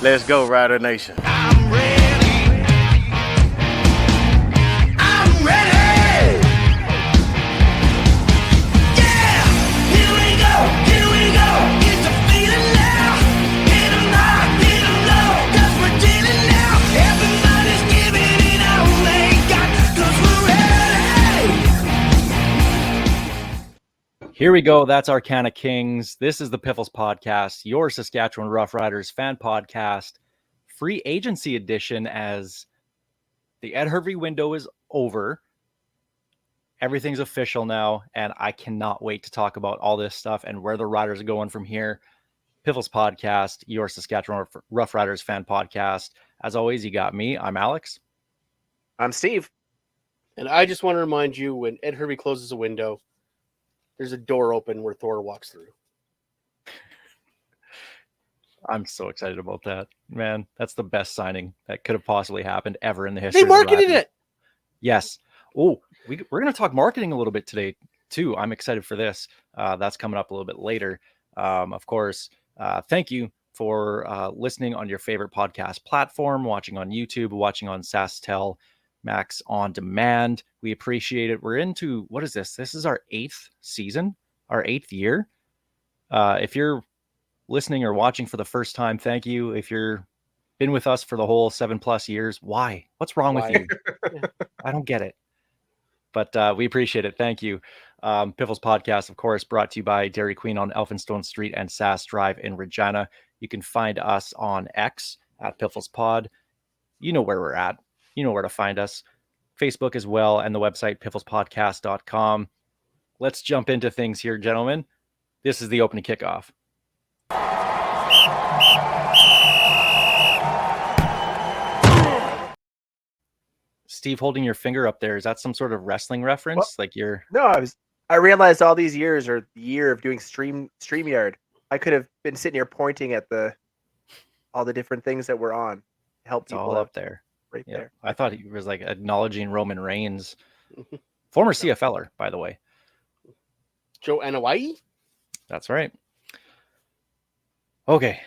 Let's go, Rider Nation. I'm ready. I'm ready. Yeah, here we go. Here we go. It's a feeling now. Hit 'em high, hit 'em low. 'Cause we're dealing now. Everybody's giving it all they got. 'Cause we're ready. Here we go. That's Arcana Kings. This is the Piffles podcast, your Saskatchewan Roughriders fan podcast, free agency edition. As the Ed Hervey window is over, everything's official now, and I cannot wait to talk about all this stuff and where the Riders are going from here. Piffles podcast, your Saskatchewan Roughriders fan podcast. As always, you got me. I'm Alex. I'm Steve. And I just want to remind you, when Ed Hervey closes a window, there's a door open where Thor walks through. I'm so excited about that, man. That's the best signing that could have possibly happened ever in the history. They marketed it. Yes. Oh, we're going to talk marketing a little bit today too. I'm excited for this. That's coming up a little bit later. Of course, thank you for listening on your favorite podcast platform, watching on YouTube, watching on SaskTel Max on demand. We appreciate it. We're into, what is this? This is our 8th season, our 8th year. If you're listening or watching for the first time, thank you. If you're been with us for the whole 7+ years, why? What's wrong with you? I don't get it. But we appreciate it. Thank you. Piffles podcast, of course, brought to you by Dairy Queen on Elphinstone Street and Sass Drive in Regina. You can find us on X at Piffles Pod. You know where we're at. You know where to find us. Facebook as well, and the website pifflespodcast.com. Let's jump into things here, gentlemen. This is the opening kickoff. Steve, holding your finger up there, is that some sort of wrestling reference? What? Like you're... No, I realized all these years are the year of doing StreamYard. I could have been sitting here pointing at all the different things that we're on to help It's people all out up there. right Yeah. there. I thought he was like acknowledging Roman Reigns. Former CFLer, by the way. Joe Anawai? That's right. Okay.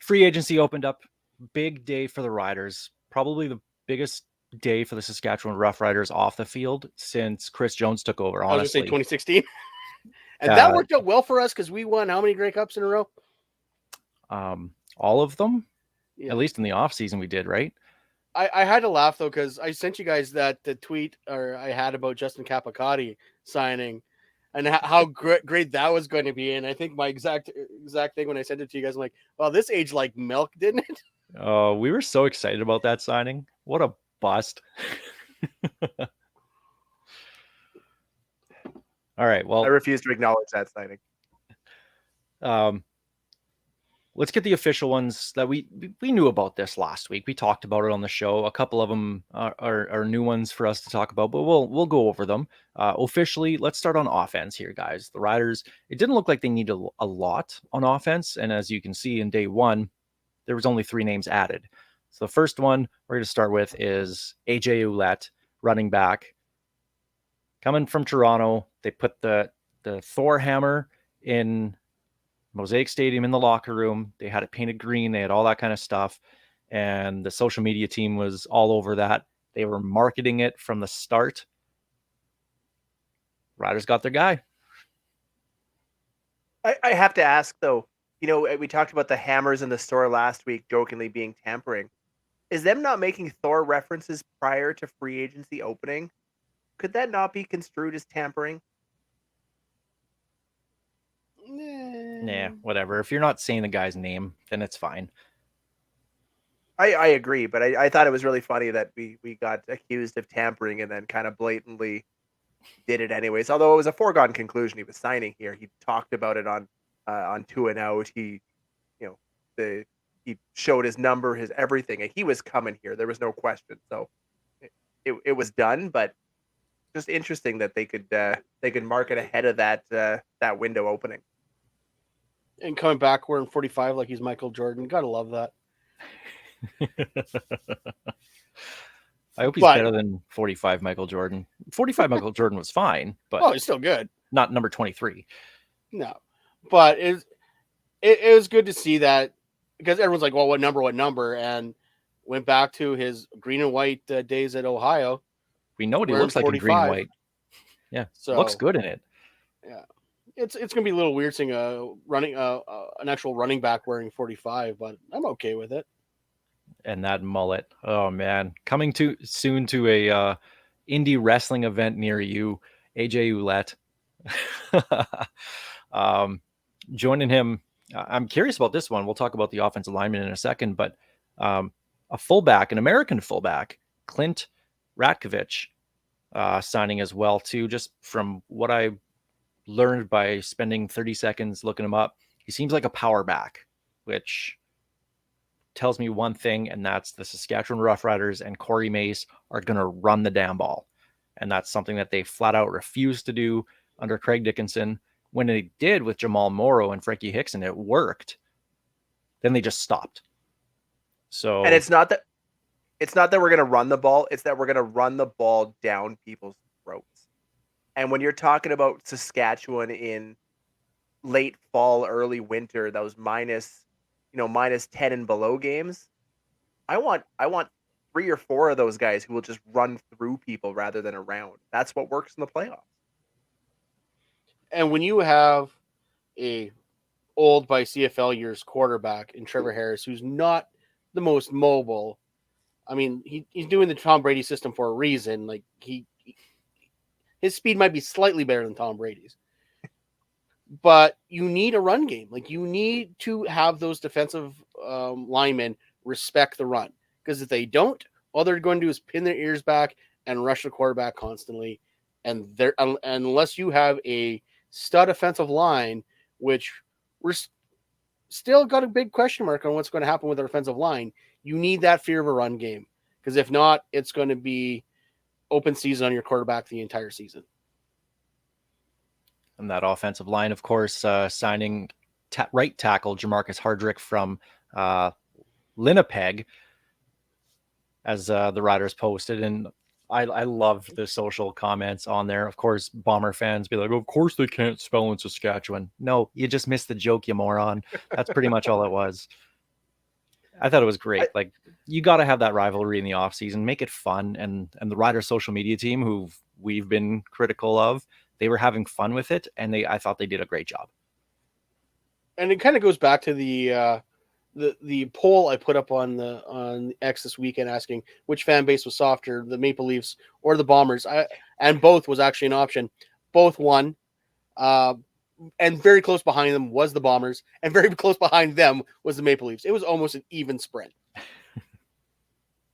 Free agency opened up. Big day for the Riders. Probably the biggest day for the Saskatchewan Roughriders off the field since Chris Jones took over, I was going to say honestly. 2016. And that worked out well for us because we won how many Grey Cups in a row? All of them? Yeah. At least in the offseason we did, right? I had to laugh, though, because I sent you guys the tweet I had about Justin Capicotti signing and how great that was going to be. And I think my exact thing when I sent it to you guys, I'm like, well, this aged like milk, didn't it? We were so excited about that signing. What a bust. All right. Well, I refuse to acknowledge that signing. Let's get the official ones that we knew about this last week. We talked about it on the show. A couple of them are new ones for us to talk about, but we'll go over them. Officially, let's start on offense here, guys. The Riders, it didn't look like they needed a lot on offense. And as you can see in day one, there was only 3 names added. So the first one we're going to start with is AJ Ouellette, running back. Coming from Toronto, they put the Thor hammer in Mosaic Stadium in the locker room. They had it painted green. They had all that kind of stuff. And the social media team was all over that. They were marketing it from the start. Riders got their guy. I have to ask, though, we talked about the hammers in the store last week jokingly being tampering. Is them not making Thor references prior to free agency opening? Could that not be construed as tampering? Nah, whatever. If you're not saying the guy's name, then it's fine. I agree, but I thought it was really funny that we got accused of tampering and then kind of blatantly did it anyways. Although it was a foregone conclusion he was signing here. He talked about it on 2 and Out. He showed his number, his everything, and he was coming here. There was no question. So it was done, but just interesting that they could market ahead of that window opening. And coming back wearing 45 like he's Michael Jordan. Gotta love that. I hope he's better than 45 Michael Jordan. 45 Michael Jordan was fine, but he's still good. Not number 23. No, but it was good to see that because everyone's like, well, what number? And went back to his green and white days at Ohio. We know what he Wearing looks like in green and 45. white. Yeah, So looks good in it. Yeah, it's gonna be a little weird seeing an actual running back wearing 45, but I'm okay with it. And that mullet. Oh man, coming to soon to a indie wrestling event near you, AJ Ouellette. Joining him. I'm curious about this one. We'll talk about the offensive lineman in a second, but a fullback, an American fullback, Clint Ratkovich, signing as well too. Just from what I learned by spending 30 seconds looking him up, he seems like a power back, which tells me one thing, and that's the Saskatchewan Roughriders and Corey Mace are going to run the damn ball. And that's something that they flat out refused to do under Craig Dickinson. When they did with Jamal Morrow and Frankie Hickson, it worked. Then they just stopped. So, And it's not that we're going to run the ball, it's that we're going to run the ball down people's throats. And when you're talking about Saskatchewan in late fall, early winter, those minus 10 and below games, I want 3 or 4 of those guys who will just run through people rather than around. That's what works in the playoffs. And when you have a old by CFL years quarterback in Trevor Harris, who's not the most mobile, I mean, he's doing the Tom Brady system for a reason. Like his speed might be slightly better than Tom Brady's, but you need a run game. Like you need to have those defensive linemen respect the run, because if they don't, all they're going to do is pin their ears back and rush the quarterback constantly. And unless you have a stud offensive line, which we're still got a big question mark on what's going to happen with our offensive line, you need that fear of a run game, because if not, it's going to be open season on your quarterback the entire season. and that offensive line, of course, signing right tackle Jamarcus Hardrick from Winnipeg, as the Riders posted. And I loved the social comments on there. Of course, Bomber fans be like, of course they can't spell in Saskatchewan. No, you just missed the joke, you moron. That's pretty much all it was. I thought it was great. Like, you got to have that rivalry in the offseason, make it fun. And the Riders social media team, who we've been critical of, they were having fun with it, and I thought they did a great job. And it kind of goes back to the poll I put up on X this weekend, asking which fan base was softer, the Maple Leafs or the Bombers. And both was actually an option. Both won. And very close behind them was the Bombers, and very close behind them was the Maple Leafs. It was almost an even sprint.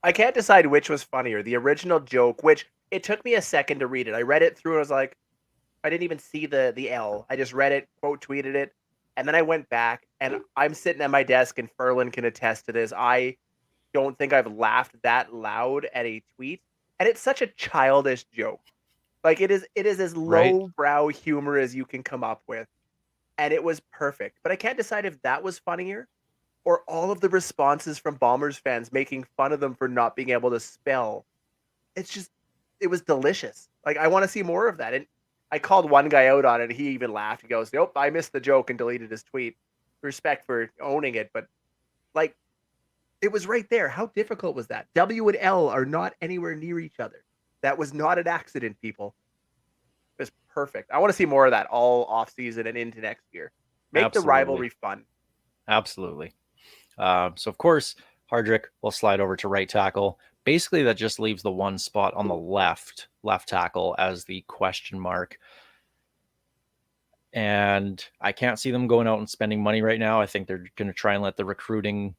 I can't decide which was funnier, the original joke, which it took me a second to read it. I read it through and I was like, I didn't even see the L. I just read it, quote tweeted it, and then I went back, and I'm sitting at my desk, and Ferlin can attest to this. I don't think I've laughed that loud at a tweet, and it's such a childish joke. Like it is as Right. lowbrow humor as you can come up with, and it was perfect. But I can't decide if that was funnier or all of the responses from Bombers fans making fun of them for not being able to spell. It was delicious. Like, I want to see more of that. And I called one guy out on it. He even laughed. He goes, "Nope, I missed the joke," and deleted his tweet. Respect for owning it, but like, it was right there. How difficult was that? W and L are not anywhere near each other. That was not an accident, people. It was perfect. I want to see more of that all off season and into next year. Make Absolutely. the rivalry fun. Absolutely. So, of course, Hardrick will slide over to right tackle. Basically, that just leaves the one spot on the left tackle as the question mark. And I can't see them going out and spending money right now. I think they're going to try and let the recruiting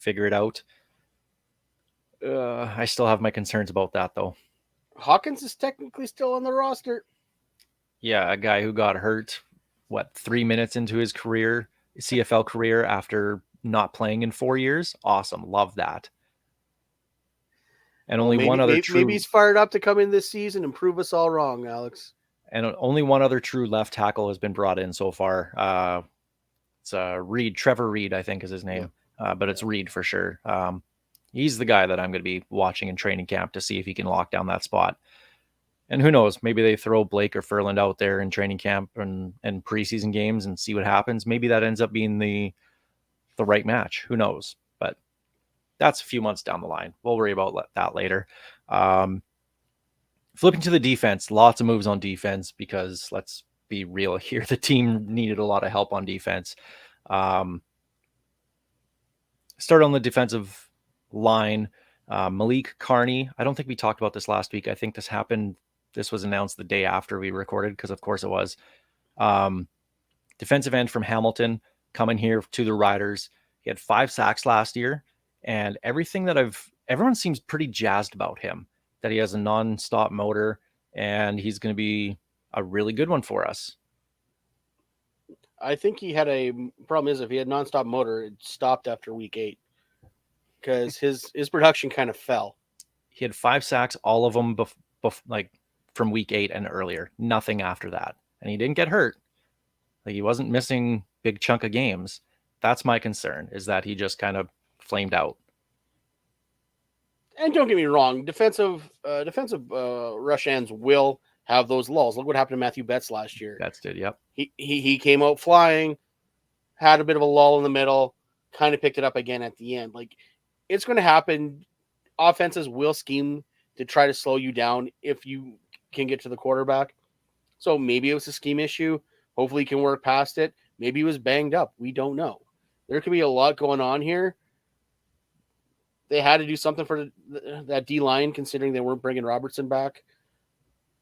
figure it out. I still have my concerns about that, though. Hawkins is technically still on the roster. Yeah, a guy who got hurt, 3 minutes into his career, CFL career, after not playing in 4 years. Awesome. Love that. And Maybe he's fired up to come in this season and prove us all wrong, Alex. And only one other true left tackle has been brought in so far. It's Reed, Trevor Reed, I think is his name. But it's Reed for sure. He's the guy that I'm going to be watching in training camp to see if he can lock down that spot. And who knows, maybe they throw Blake or Ferland out there in training camp and preseason games and see what happens. Maybe that ends up being the the right match. Who knows? But that's a few months down the line. We'll worry about that later. Flipping to the defense, lots of moves on defense because let's be real here. The team needed a lot of help on defense. Start on the defensive line. Malik Carney. I don't think we talked about this last week. I think this happened. This was announced the day after we recorded because, of course, it was. Defensive end from Hamilton coming here to the Riders. He had 5 sacks last year, and everyone seems pretty jazzed about him, that he has a non-stop motor and he's going to be a really good one for us. I think he had a problem is if he had nonstop motor, it stopped after week 8 because his production kind of fell. He had 5 sacks, all of them like from week 8 and earlier. Nothing after that, and he didn't get hurt. Like he wasn't missing big chunk of games. That's my concern, is that he just kind of flamed out. And don't get me wrong, defensive rush ends will have those lulls. Look what happened to Matthew Betts last year. Betts did, yep. He came out flying, had a bit of a lull in the middle, kind of picked it up again at the end. Like it's going to happen. Offenses will scheme to try to slow you down if you can get to the quarterback. So maybe it was a scheme issue. Hopefully he can work past it. Maybe he was banged up. We don't know. There could be a lot going on here. They had to do something for that D-line, considering they weren't bringing Robertson back.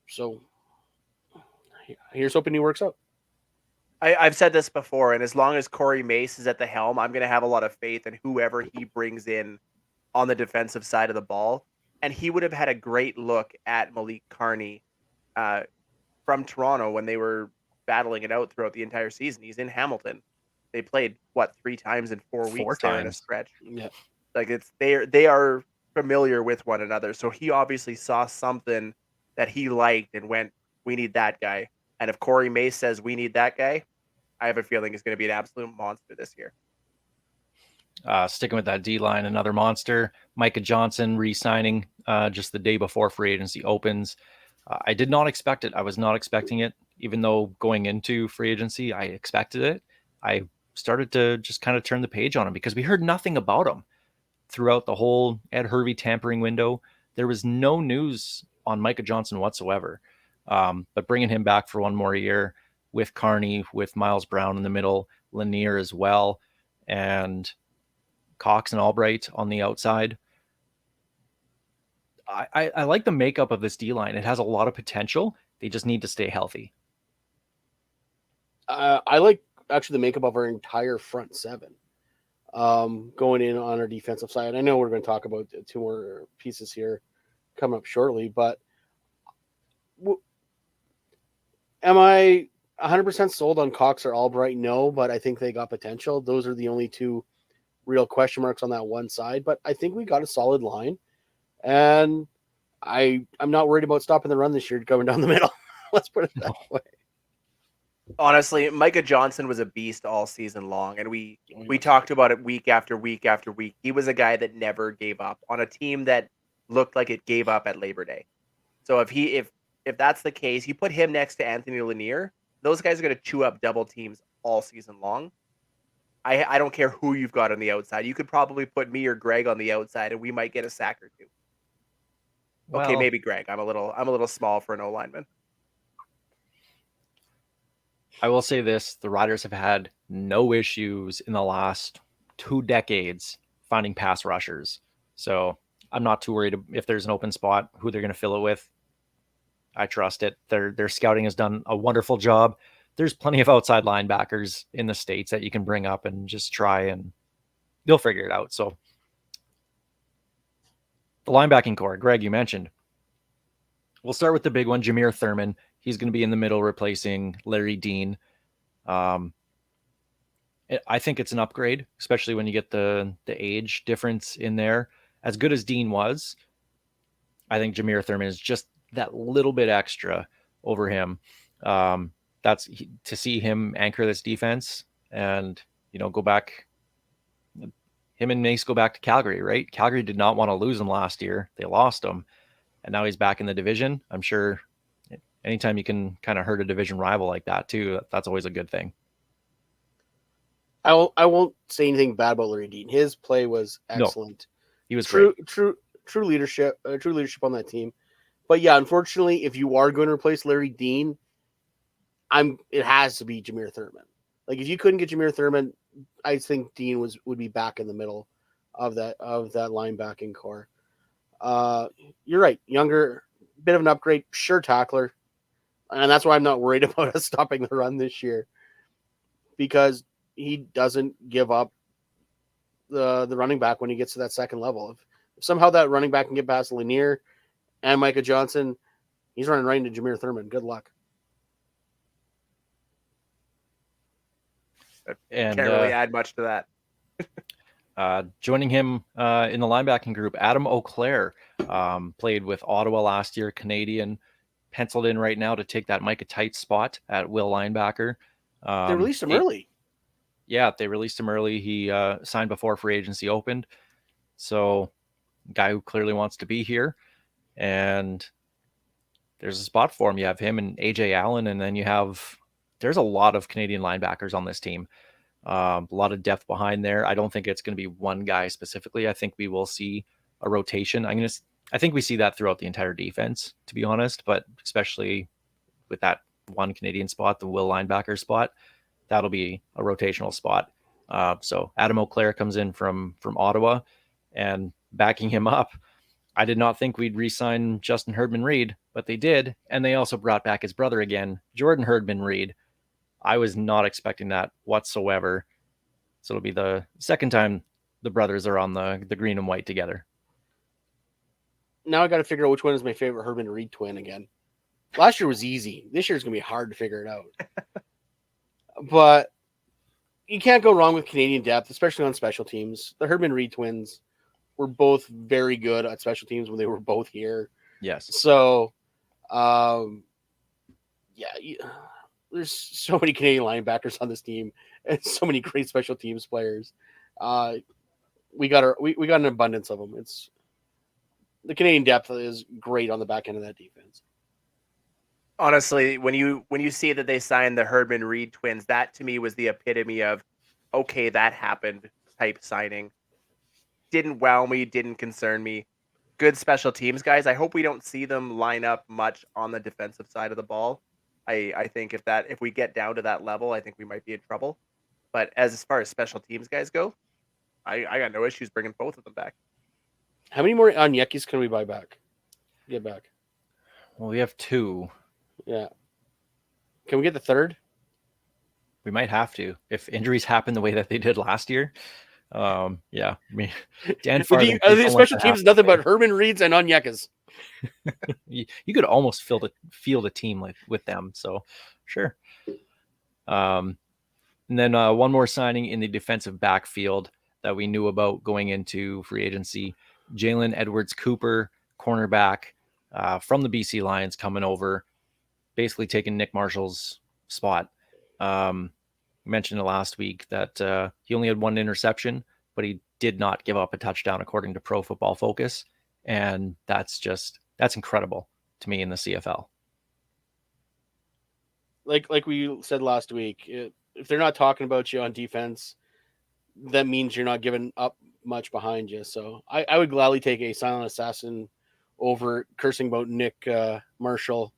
So here's hoping he works out. I've said this before, and as long as Corey Mace is at the helm, I'm going to have a lot of faith in whoever he brings in on the defensive side of the ball. And he would have had a great look at Malik Carney from Toronto when they were battling it out throughout the entire season. He's in Hamilton. They played, 3 times in 4 weeks there in a stretch. Yeah. Like they are familiar with one another. So he obviously saw something that he liked and went, we need that guy. And if Corey Mace says we need that guy, I have a feeling he's going to be an absolute monster this year. Sticking with that D-line, another monster. Micah Johnson re-signing just the day before free agency opens. I did not expect it. I was not expecting it. Even though going into free agency, I expected it. I started to just kind of turn the page on him because we heard nothing about him throughout the whole Ed Hervey tampering window. There was no news on Micah Johnson whatsoever. But bringing him back for one more year with Carney, with Miles Brown in the middle, Lanier as well, and Cox and Albright on the outside. I like the makeup of this D-line. It has a lot of potential. They just need to stay healthy. I like actually the makeup of our entire front 7 going in on our defensive side. I know we're going to talk about 2 more pieces here coming up shortly, but am I 100% sold on Cox or Albright? No, but I think they got potential. Those are the only 2 real question marks on that one side, but I think we got a solid line, and I'm not worried about stopping the run this year going down the middle. Let's put it that way. Honestly, Micah Johnson was a beast all season long, and we talked about it week after week after week. He was a guy that never gave up on a team that looked like it gave up at Labor Day. So if that's the case, you put him next to Anthony Lanier, those guys are going to chew up double teams all season long. I don't care who you've got on the outside. You could probably put me or Greg on the outside, and we might get a sack or 2. Okay, Well, maybe Greg. I'm a little small for an O lineman. I will say this: the Riders have had no issues in the last 2 decades finding pass rushers. So I'm not too worried if there's an open spot, who they're going to fill it with. I trust it. Their scouting has done a wonderful job. There's plenty of outside linebackers in the States that you can bring up and just try, and they'll figure it out. So the linebacking core, Greg, you mentioned. We'll start with the big one, Jameer Thurman. He's going to be in the middle replacing Larry Dean. I think it's an upgrade, especially when you get the age difference in there. As good as Dean was, I think Jameer Thurman is just that little bit extra over him. To see him anchor this defense and, go back. Him and Mace go back to Calgary, right? Calgary did not want to lose him last year. They lost him. And now he's back in the division. I'm sure anytime you can kind of hurt a division rival like that too, that's always a good thing. I won't say anything bad about Larry Dean. His play was No, excellent. he was great. True leadership on that team. But yeah, unfortunately, if you are going to replace Larry Dean, it has to be Jameer Thurman. Like if you couldn't get Jameer Thurman, I think Dean would be back in the middle of that linebacking core. You're right, younger, bit of an upgrade, sure tackler, and that's why I'm not worried about us stopping the run this year because he doesn't give up the running back when he gets to that second level. If somehow that running back can get past Lanier and Micah Johnson, he's running right into Jameer Thurman. Good luck. And Can't really add much to that. joining him in the linebacking group, Adam Auclair, played with Ottawa last year, Canadian, penciled in right now to take that Micah Tight spot at will linebacker. They released him early. Yeah, they released him early. He signed before free agency opened. So, guy who clearly wants to be here. And there's a spot for him. You have him and AJ Allen, and then there's a lot of Canadian linebackers on this team. A lot of depth behind there. I don't think it's going to be one guy specifically. I think we will see a rotation. I think we see that throughout the entire defense, to be honest, but especially with that one Canadian spot, the will linebacker spot, that'll be a rotational spot. So Adam Auclair comes in from Ottawa, and backing him up, I did not think we'd re-sign Justin Herdman-Reed, but they did, and they also brought back his brother again, Jordan Herdman-Reed. I was not expecting that whatsoever. So it'll be the second time the brothers are on the green and white together. Now I got to figure out which one is my favorite Herdman-Reed twin again. Last year was easy. This year's going to be hard to figure it out. But you can't go wrong with Canadian depth, especially on special teams. The Herdman-Reed twins were both very good at special teams when they were both here. Yes. So, there's so many Canadian linebackers on this team and so many great special teams players. We got an abundance of them. The Canadian depth is great on the back end of that defense. Honestly, when you see that they signed the Herdman-Reed twins, that to me was the epitome of, okay, that happened type signing. Didn't wow me, didn't concern me. Good special teams guys. I hope we don't see them line up much on the defensive side of the ball. I think if we get down to that level, I think we might be in trouble. But as far as special teams guys go, I got no issues bringing both of them back. How many more Onyekis can we get back? Well, we have 2. Yeah. Can we get the third? We might have to if injuries happen the way that they did last year. Yeah. I mean, Dan Farthing, the special teams nothing but Herdman-Reeds and Onyekas. you could almost field a team with them. So sure. And then one more signing in the defensive backfield that we knew about going into free agency, Jalen Edwards-Cooper, cornerback from the BC Lions, coming over, basically taking Nick Marshall's spot. Mentioned it last week that he only had 1 interception, but he did not give up a touchdown according to Pro Football Focus. And that's incredible to me in the CFL. Like we said last week, if they're not talking about you on defense, that means you're not giving up much behind you. So I would gladly take a silent assassin over cursing about Nick Marshall,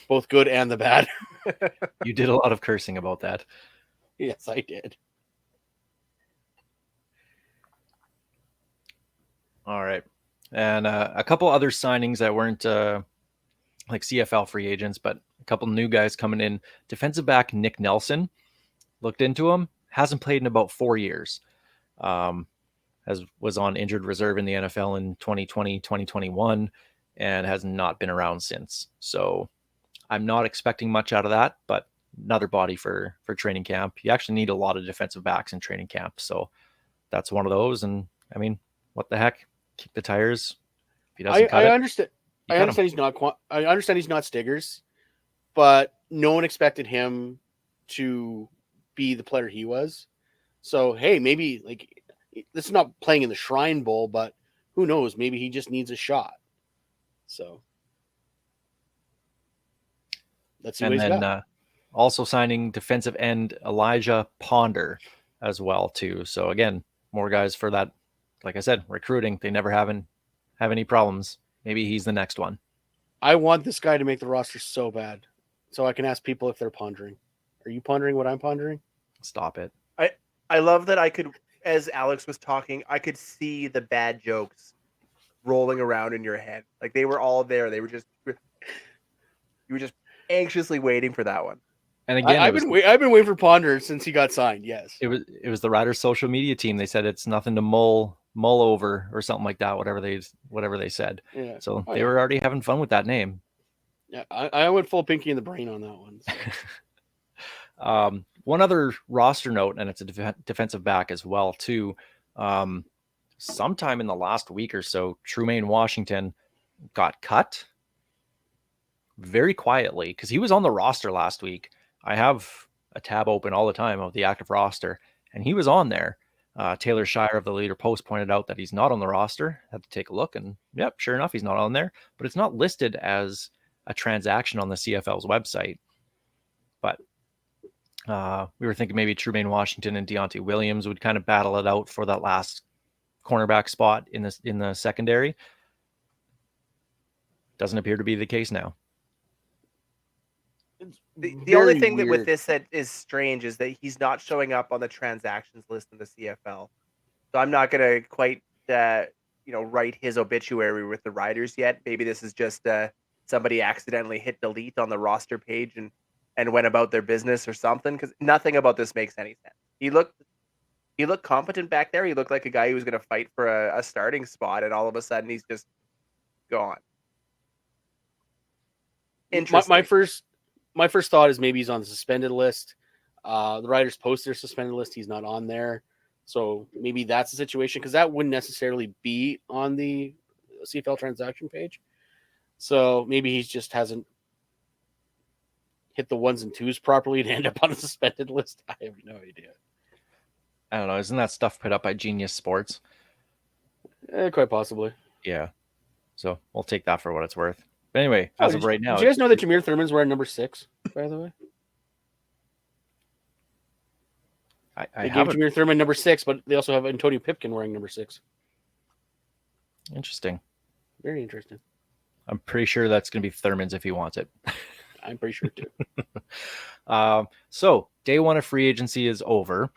both good and the bad. You did a lot of cursing about that. Yes, I did. All right. And a couple other signings that weren't like CFL free agents, but a couple new guys coming in. Defensive back Nick Nelson, looked into him, hasn't played in about 4 years. Was on injured reserve in the NFL in 2020, 2021, and has not been around since. So I'm not expecting much out of that, but another body for training camp. You actually need a lot of defensive backs in training camp. So that's one of those. And I mean, what the heck? Kick the tires. If he doesn't cut I it, understand. I understand he's not. I understand he's not Stiggers, but no one expected him to be the player he was. So hey, maybe like this is not playing in the Shrine Bowl, but who knows? Maybe he just needs a shot. So let's see what he's got. Also signing defensive end Elijah Ponder as well too. So again, more guys for that. Like I said, recruiting. They never have any problems. Maybe he's the next one. I want this guy to make the roster so bad, so I can ask people if they're pondering. Are you pondering what I'm pondering? Stop it. I love that I could, as Alex was talking, I could see the bad jokes rolling around in your head. Like they were all there. You were just anxiously waiting for that one. And again, I've been waiting for Ponder since he got signed. Yes, it was the Riders' social media team. They said it's nothing to mull over or something like that. Whatever they said. Yeah. So they were already having fun with that name. Yeah, I went full Pinky in the Brain on that one. So. One other roster note, and it's a defensive back as well too. Sometime in the last week or so, Trumaine Washington got cut very quietly because he was on the roster last week. I have a tab open all the time of the active roster, and he was on there. Taylor Shire of the Leader Post pointed out that he's not on the roster. Had to take a look, and yep, sure enough, he's not on there. But it's not listed as a transaction on the CFL's website. But we were thinking maybe Trumaine Washington and Deontay Williams would kind of battle it out for that last cornerback spot in the secondary. Doesn't appear to be the case now. The only thing that with this that is strange is that he's not showing up on the transactions list in the CFL. So I'm not going to quite, write his obituary with the Riders yet. Maybe this is just somebody accidentally hit delete on the roster page and went about their business or something, because nothing about this makes any sense. He looked competent back there. He looked like a guy who was going to fight for a starting spot, and all of a sudden he's just gone. Interesting. My first thought is maybe he's on the suspended list. The Riders post their suspended list. He's not on there. So maybe that's the situation, because that wouldn't necessarily be on the CFL transaction page. So maybe he just hasn't hit the ones and twos properly to end up on a suspended list. I have no idea. I don't know. Isn't that stuff put up by Genius Sports? Quite possibly. Yeah. So we'll take that for what it's worth. But anyway, as of right now. Did you guys know that Jameer Thurman's wearing number 6, by the way? I gave Jameer Thurman number 6, but they also have Antonio Pipkin wearing number 6. Interesting. Very interesting. I'm pretty sure that's going to be Thurman's if he wants it. I'm pretty sure too. So day one of free agency is over.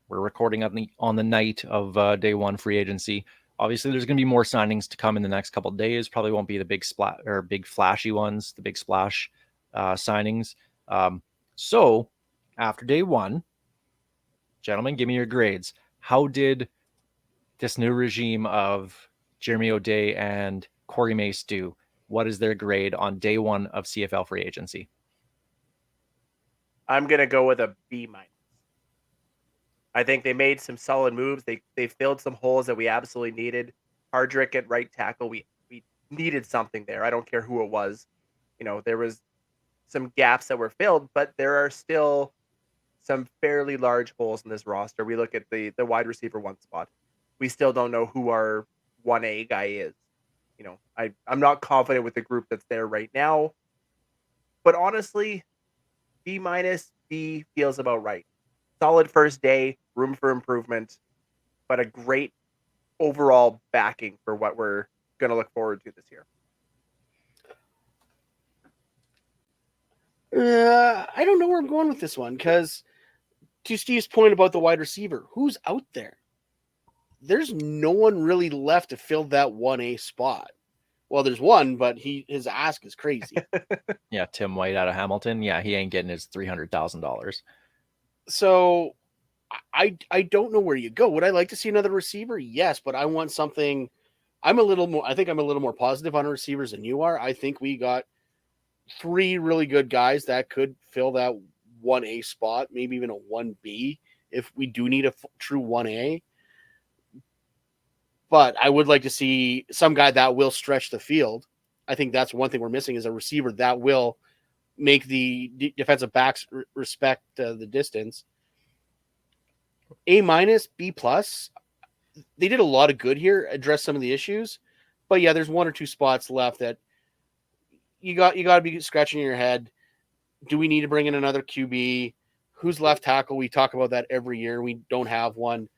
We're recording on the night of day one free agency. Obviously, there's going to be more signings to come in the next couple of days. Probably won't be the big splat or big flashy ones, the big splash signings. So after day one, gentlemen, give me your grades. How did this new regime of Jeremy O'Day and Corey Mace do? What is their grade on day one of CFL free agency? I'm going to go with a B-. I think they made some solid moves. They filled some holes that we absolutely needed. Hardrick at right tackle, we needed something there. I don't care who it was. There was some gaps that were filled, but there are still some fairly large holes in this roster. We look at the wide receiver 1 spot. We still don't know who our 1A guy is. I'm not confident with the group that's there right now. But honestly, B-, B feels about right. Solid first day, room for improvement, but a great overall backing for what we're going to look forward to this year. I don't know where I'm going with this one, because to Steve's point about the wide receiver, who's out there? There's no one really left to fill that 1A spot. Well, there's one, but his ask is crazy. Yeah, Tim White out of Hamilton. Yeah, he ain't getting his $300,000. So I don't know where you go. Would I like to see another receiver? Yes, but I want something. I think I'm a little more positive on receivers than you are. I think we got 3 really good guys that could fill that 1A spot, maybe even a 1B if we do need a true 1A. But I would like to see some guy that will stretch the field. I think that's one thing we're missing, is a receiver that will make the defensive backs respect the distance. A-, B+. They did a lot of good here, address some of the issues. But yeah, there's 1 or 2 spots left that you got to be scratching your head. Do we need to bring in another QB? Who's left tackle? We talk about that every year. We don't have one.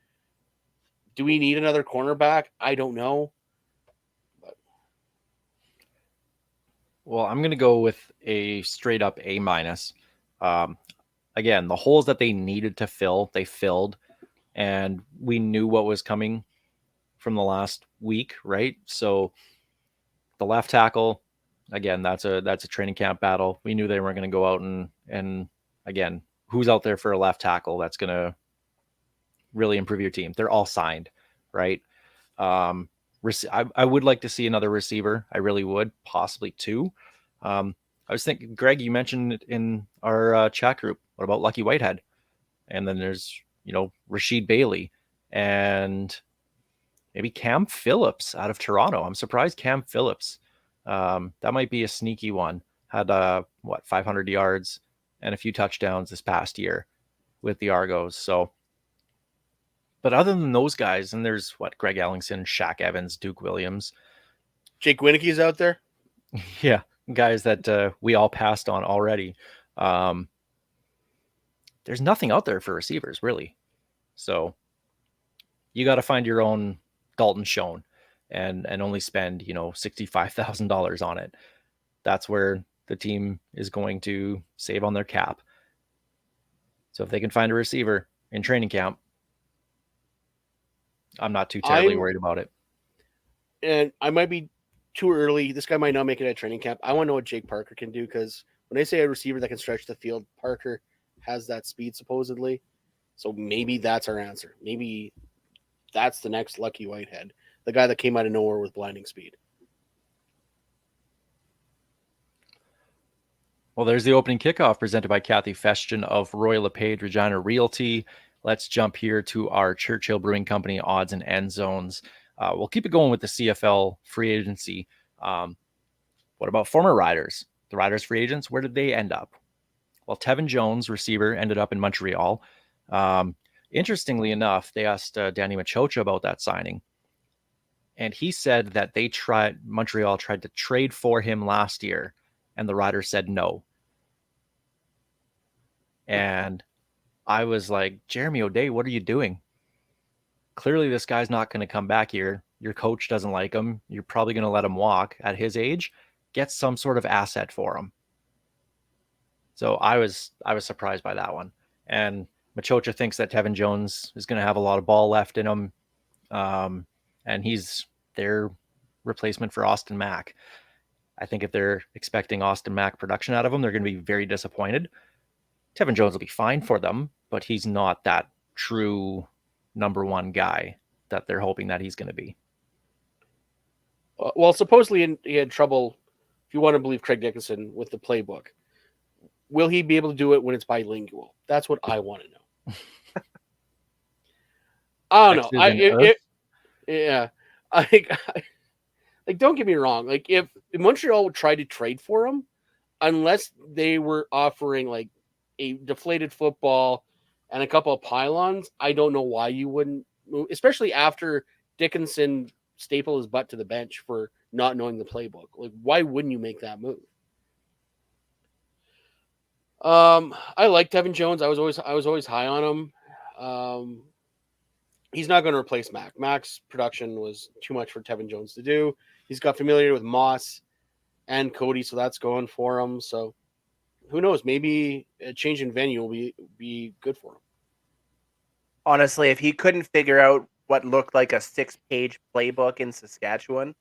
Do we need another cornerback? I don't know. Well, I'm going to go with a straight up A minus. Um, again, the holes that they needed to fill, they filled, and we knew what was coming from the last week, right? So the left tackle, again, that's a training camp battle. We knew they weren't going to go out and again, who's out there for a left tackle that's going to really improve your team? They're all signed, right? I would like to see another receiver. I really would, possibly two. I was thinking, Greg, you mentioned it in our chat group. What about Lucky Whitehead? And then there's, Rashid Bailey and maybe Cam Phillips out of Toronto. I'm surprised Cam Phillips. That might be a sneaky one. Had 500 yards and a few touchdowns this past year with the Argos. So, but other than those guys, and there's Greg Ellingson, Shaq Evans, Duke Williams. Jake Winicke's out there. Yeah, guys that we all passed on already. There's nothing out there for receivers, really. So you got to find your own Dalton Schoen and only spend, $65,000 on it. That's where the team is going to save on their cap. So if they can find a receiver in training camp, I'm not too terribly worried about it. And I might be too early. This guy might not make it at training camp. I want to know what Jake Parker can do, because when they say a receiver that can stretch the field, Parker has that speed supposedly. So maybe that's our answer. Maybe that's the next Lucky Whitehead, the guy that came out of nowhere with blinding speed. Well, there's the opening kickoff presented by Kathy Festian of Royal LePage Regina Realty. Let's jump here to our Churchill Brewing Company odds and end zones. We'll keep it going with the CFL free agency. What about former Riders? The Riders free agents, where did they end up? Well, Tevin Jones, receiver, ended up in Montreal. Interestingly enough, they asked Danny Machocha about that signing. And he said that Montreal tried to trade for him last year, and the Riders said no. And I was like, Jeremy O'Day, what are you doing? Clearly, this guy's not going to come back here. Your coach doesn't like him. You're probably going to let him walk at his age. Get some sort of asset for him. So I was surprised by that one. And Machocha thinks that Tevin Jones is going to have a lot of ball left in him. And he's their replacement for Austin Mack. I think if they're expecting Austin Mack production out of him, they're going to be very disappointed. Tevin Jones will be fine for them, but he's not that true number one guy that they're hoping that he's going to be. Well, supposedly he had trouble, if you want to believe Craig Dickinson, with the playbook. Will he be able to do it when it's bilingual? That's what I want to know. I don't know. Don't get me wrong. Like, if Montreal tried to trade for him, unless they were offering like a deflated football and a couple of pylons, I don't know why you wouldn't move, especially after Dickinson stapled his butt to the bench for not knowing the playbook. Like, why wouldn't you make that move? I like Tevin Jones. I was always high on him. He's not going to replace Mac. Mac's production was too much for Tevin Jones to do. He's got familiar with Moss and Cody, so that's going for him. So who knows? Maybe a change in venue will be good for him. Honestly, if he couldn't figure out what looked like a 6-page playbook in Saskatchewan,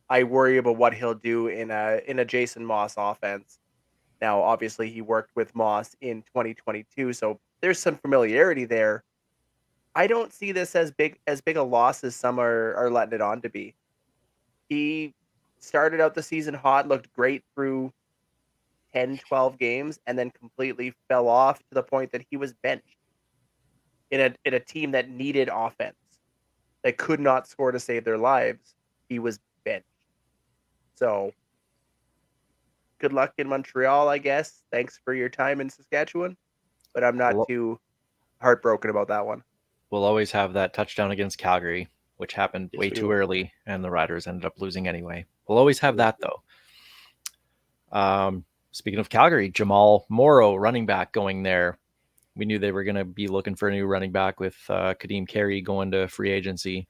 I worry about what he'll do in a Jason Moss offense. Now, obviously, he worked with Moss in 2022, so there's some familiarity there. I don't see this as big a loss as some are letting it on to be. He started out the season hot, looked great through 10, 12 games, and then completely fell off to the point that he was benched in a team that needed offense, that could not score to save their lives. He was benched. So good luck in Montreal, I guess. Thanks for your time in Saskatchewan, but I'm not too heartbroken about that one. We'll always have that touchdown against Calgary, which happened way too early, and the Riders ended up losing anyway. We'll always have that, though. Speaking of Calgary, Jamal Morrow, running back, going there. we knew they were going to be looking for a new running back with Kadeem Carey going to free agency.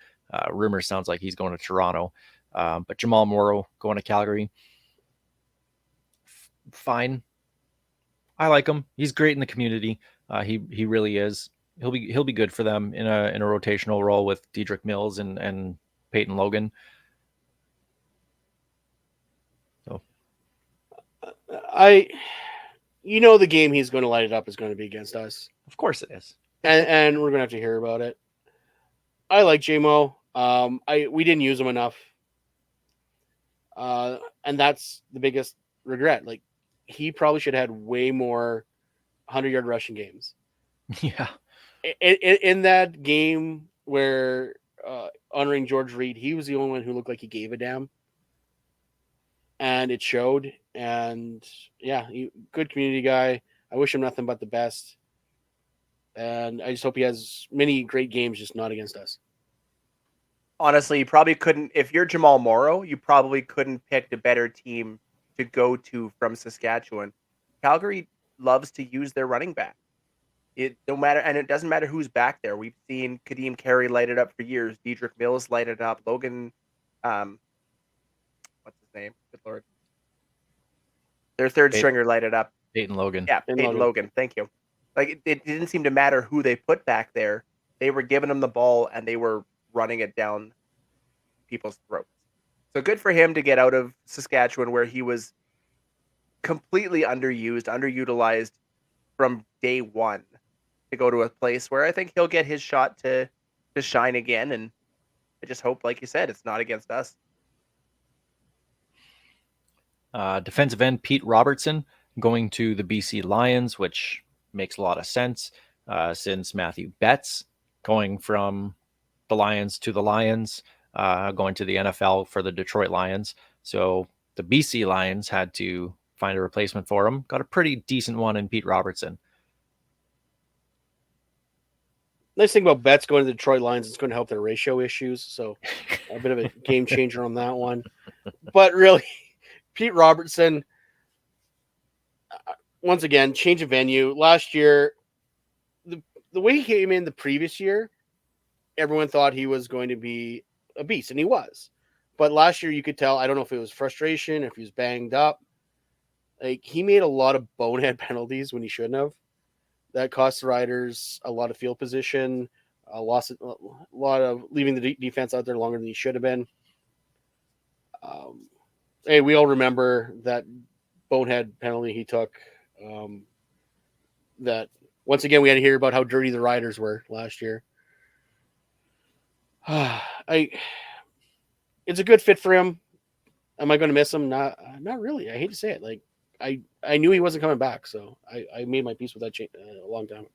Rumor sounds like he's going to Toronto. But Jamal Morrow going to Calgary. Fine. I like him. He's great in the community. He really is. He'll be good for them in a rotational role with Dedrick Mills and Peyton Logan. So the game he's going to light it up is going to be against us, of course it is. and we're going to have to hear about it. I like JMO. We didn't use him enough, and that's the biggest regret. Like, he probably should have had way more 100-yard rushing games. Yeah. In that game where honoring George Reed, he was the only one who looked like he gave a damn, and it showed. And yeah, good community guy. I wish him nothing but the best, and I just hope he has many great games, just not against us. Honestly, you probably couldn't. If you're Jamal Morrow, you probably couldn't pick a better team to go to from Saskatchewan. Calgary loves to use their running back. It don't matter, and it doesn't matter who's back there. We've seen Kadeem Carey light it up for years. Dedrick Mills light it up. Logan, what's his name? Good Lord, their third stringer light it up. Peyton Logan. Yeah, Peyton Logan. Thank you. Like, it didn't seem to matter who they put back there. They were giving him the ball and they were running it down people's throats. So good for him to get out of Saskatchewan, where he was completely underutilized from day one, to go to a place where I think he'll get his shot to shine again. And I just hope, like you said, it's not against us. Defensive end Pete Robertson going to the BC Lions, which makes a lot of sense since Matthew Betts going from the Lions to the Lions, going to the NFL for the Detroit Lions. So the BC Lions had to find a replacement for him. Got a pretty decent one in Pete Robertson. Nice thing about Betts going to the Detroit Lions, it's going to help their ratio issues. So a bit of a game changer on that one. But really, Pete Robertson, once again, change of venue. Last year, the way he came in the previous year, everyone thought he was going to be a beast, and he was. But last year, you could tell, I don't know if it was frustration, if he was banged up. Like, he made a lot of bonehead penalties when he shouldn't have. That cost the Riders a lot of field position, a lot of leaving the defense out there longer than he should have been. Hey, we all remember that bonehead penalty he took. That once again we had to hear about how dirty the Riders were last year. It's a good fit for him. Am I going to miss him? Not really. I hate to say it. Like, I knew he wasn't coming back, so I made my peace with that change a long time ago.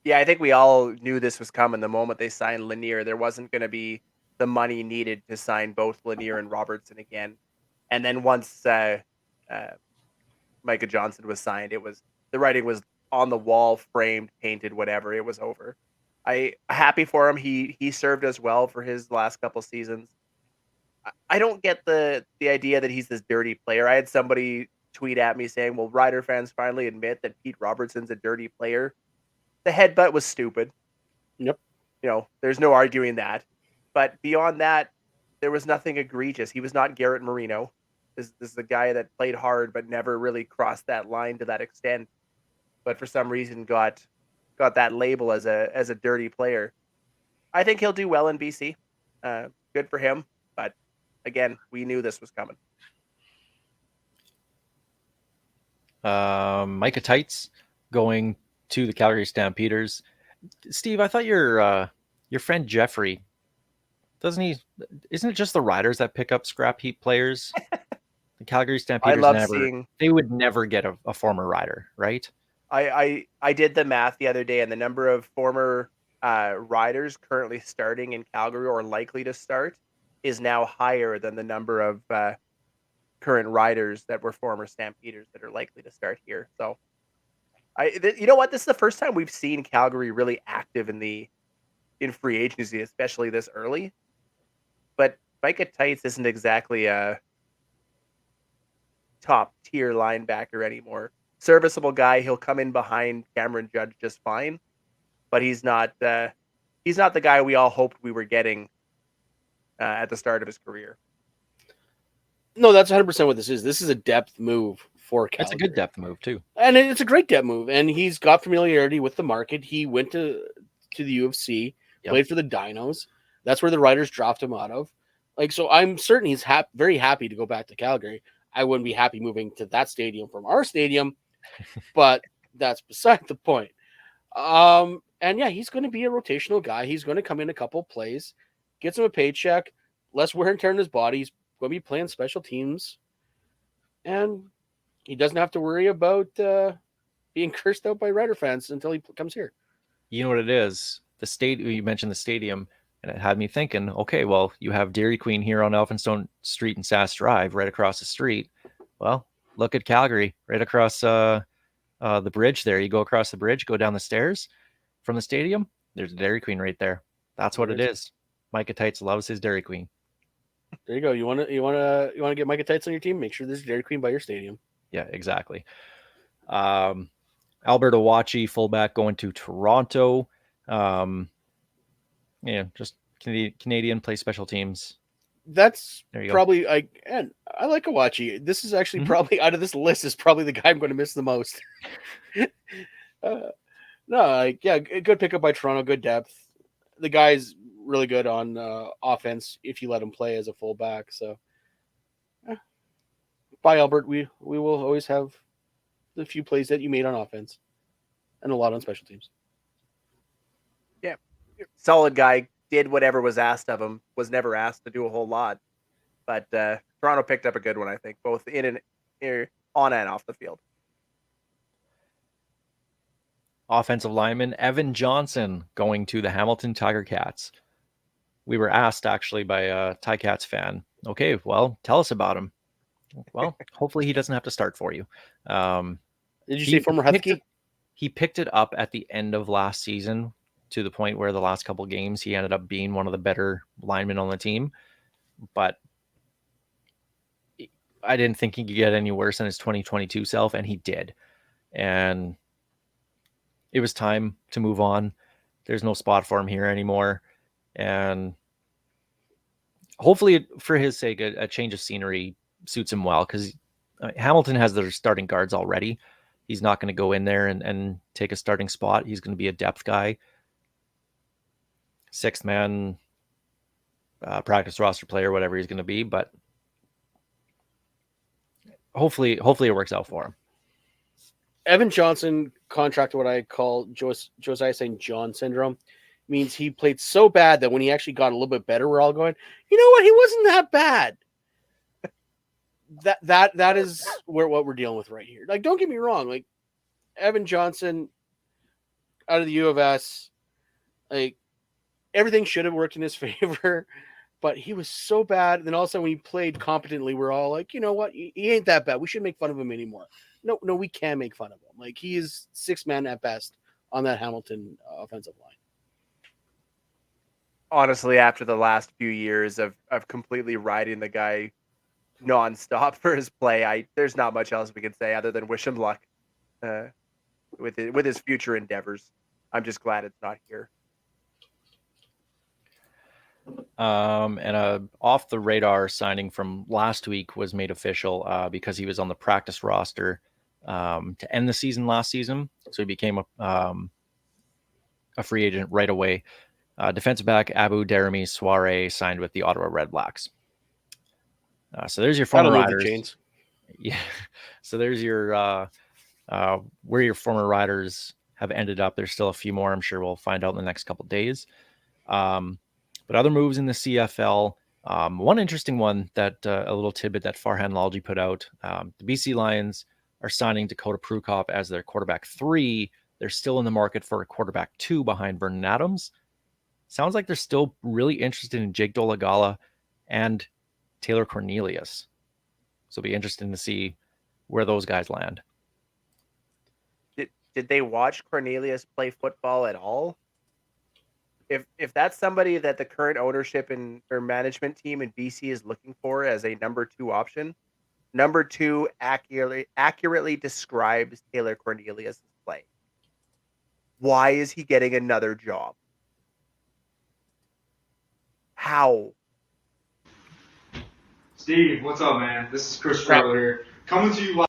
Yeah, I think we all knew this was coming the moment they signed Lanier. There wasn't going to be the money needed to sign both Lanier and Robertson again. And then once Micah Johnson was signed, the writing was on the wall, framed, painted, whatever. It was over. Happy for him. He served us well for his last couple seasons. I don't get the idea that he's this dirty player. I had somebody tweet at me saying, "Well, Rider fans finally admit that Pete Robertson's a dirty player." The headbutt was stupid. Yep. There's no arguing that. But beyond that, there was nothing egregious. He was not Garrett Marino. This is a guy that played hard but never really crossed that line to that extent. But for some reason got that label as a dirty player. I think he'll do well in BC. Good for him. But again, we knew this was coming. Micah Tights going to the Calgary Stampeders. Steve, I thought your friend Jeffrey, isn't it just the Riders that pick up scrap heap players? The Calgary Stampeders they would never get a former Rider, right? I did the math the other day, and the number of former Riders currently starting in Calgary or likely to start is now higher than the number of current Riders that were former Stampeders that are likely to start here. So, you know what? This is the first time we've seen Calgary really active in free agency, especially this early. But Micah Tights isn't exactly a top tier linebacker anymore. serviceable guy. He'll come in behind Cameron Judge just fine, but he's not the guy we all hoped we were getting at the start of his career. No, that's 100% what this is. This is a depth move for Calgary. It's a good depth move too. And it's a great depth move. And he's got familiarity with the market. He went to the UFC, played for the Dinos. That's where the Riders dropped him out of. Like, so I'm certain he's very happy to go back to Calgary. I wouldn't be happy moving to that stadium from our stadium, but that's beside the point. And yeah, he's going to be a rotational guy. He's going to come in a couple plays, get him a paycheck, less wear and tear on his body. He's going to be playing special teams, and he doesn't have to worry about being cursed out by Rider fans until he comes here. You know what it is? The stadium, you mentioned the stadium, and it had me thinking, okay, well, you have Dairy Queen here on Elphinstone Street and Sass Drive right across the street. Well, look at Calgary right across the bridge there. You go across the bridge, go down the stairs from the stadium, there's a Dairy Queen right there. That's what it is. Micah Tights loves his Dairy Queen. There you go. You want to get Micah Tights on your team? Make sure there's a Dairy Queen by your stadium. Yeah, exactly. Alberto Wachi, fullback, going to Toronto. Just Canadian, play special teams. That's There you go. probably I like Awachi. This is actually probably out of this list is probably the guy I'm going to miss the most. Good pickup by Toronto. Good depth. The guy's really good on offense if you let him play as a fullback. So, bye Albert. We will always have the few plays that you made on offense, and a lot on special teams. Yeah, solid guy. Did whatever was asked of him. Was never asked to do a whole lot, but Toronto picked up a good one, I think, both on and off the field. Offensive lineman Evan Johnson going to the Hamilton Tiger Cats. We were asked actually by a Ticats fan, okay, well, tell us about him. Well, hopefully he doesn't have to start for you. Did you say former Husky? He picked it up at the end of last season to the point where the last couple games he ended up being one of the better linemen on the team. But I didn't think he could get any worse than his 2022 self, and he did. And it was time to move on. There's no spot for him here anymore. And hopefully for his sake, a change of scenery suits him well, because Hamilton has their starting guards already. He's not going to go in there and take a starting spot. He's going to be a depth guy. Sixth man, practice roster player, whatever he's going to be. But hopefully it works out for him. Evan Johnson contracted what I call Josiah St. John syndrome. Means he played so bad that when he actually got a little bit better, we're all going, you know what? He wasn't that bad. That is what we're dealing with right here. Like, don't get me wrong. Like, Evan Johnson out of the U of S, like, everything should have worked in his favor, but he was so bad. And then all of a sudden when he played competently, we're all like, you know what? He ain't that bad. We shouldn't make fun of him anymore. No, we can make fun of him. Like, he is sixth man at best on that Hamilton offensive line. Honestly, after the last few years of completely riding the guy nonstop for his play, there's not much else we can say other than wish him luck with his future endeavors. I'm just glad it's not here. And a off the radar signing from last week was made official because he was on the practice roster to end the season last season. So he became a free agent right away. Defensive back Abu Darami Soare signed with the Ottawa Red Blacks. So there's your former Riders. Yeah. So there's your where your former Riders have ended up. There's still a few more. I'm sure we'll find out in the next couple of days. But other moves in the CFL. One interesting one that a little tidbit that Farhan Lalji put out. The BC Lions are signing Dakota Prukop as their quarterback 3. They're still in the market for a quarterback 2 behind Vernon Adams. Sounds like they're still really interested in Jake Dolagala and Taylor Cornelius. So it'll be interesting to see where those guys land. Did they watch Cornelius play football at all? If that's somebody that the current ownership or management team in BC is looking for as a number 2 option, Number 2 accurately describes Taylor Cornelius' play. Why is he getting another job? How? Steve, what's up, man? This is Chris Crap. Trevor here, coming to you live.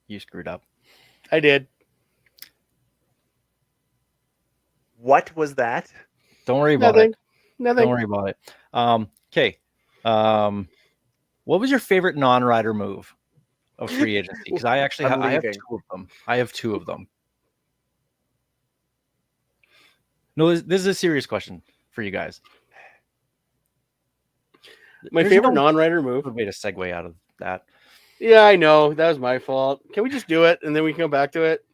You screwed up. I did. What was that? Don't worry about it. Nothing. Don't worry about it. Okay. What was your favorite non-rider move of free agency? Because I actually I'm I have leaving. 2 of them. I have 2 of them. No, this is a serious question for you guys. My There's favorite no non-rider move. good way to segue out of that. Yeah, I know. That was my fault. Can we just do it and then we can come back to it?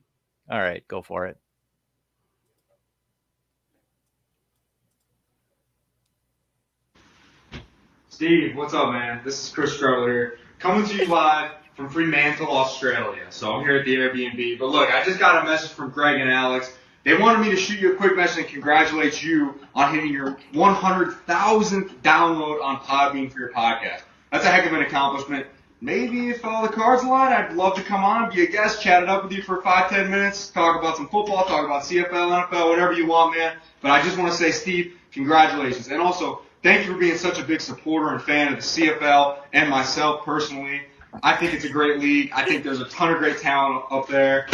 All right, go for it. Steve, what's up, man? This is Chris Trevor here, coming to you live from Fremantle, Australia. So I'm here at the Airbnb. But look, I just got a message from Greg and Alex. They wanted me to shoot you a quick message and congratulate you on hitting your 100,000th download on Podbean for your podcast. That's a heck of an accomplishment. Maybe if all the cards align, I'd love to come on, be a guest, chat it up with you for 5-10 minutes, talk about some football, talk about CFL, NFL, whatever you want, man. But I just want to say, Steve, congratulations. And also, thank you for being such a big supporter and fan of the CFL and myself personally. I think it's a great league. I think there's a ton of great talent up there.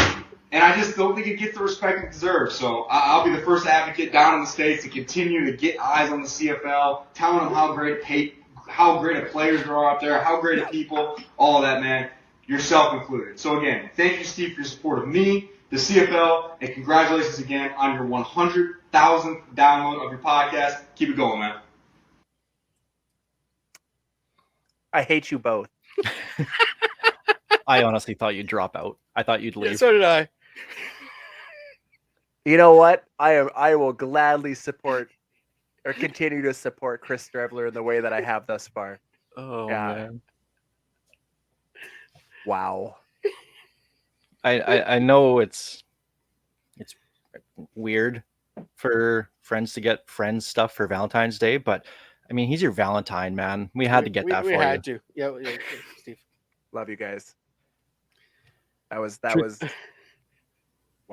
And I just don't think it gets the respect it deserves. So I'll be the first advocate down in the States to continue to get eyes on the CFL, telling them how great of players there are out there, how great of people, all of that, man, yourself included. So again, thank you, Steve, for your support of me, the CFL, and congratulations again on your 100,000th download of your podcast. Keep it going, man. I hate you both. I honestly thought you'd drop out. I thought you'd leave. Yeah, so did I. You know what? I will gladly support or continue to support Chris Strebler in the way that I have thus far. Oh Yeah. man. Wow. I know it's weird for friends to get friends stuff for Valentine's Day, but I mean he's your Valentine, man. We had to get that we for had you. to. Yeah, Steve. Love you guys. That was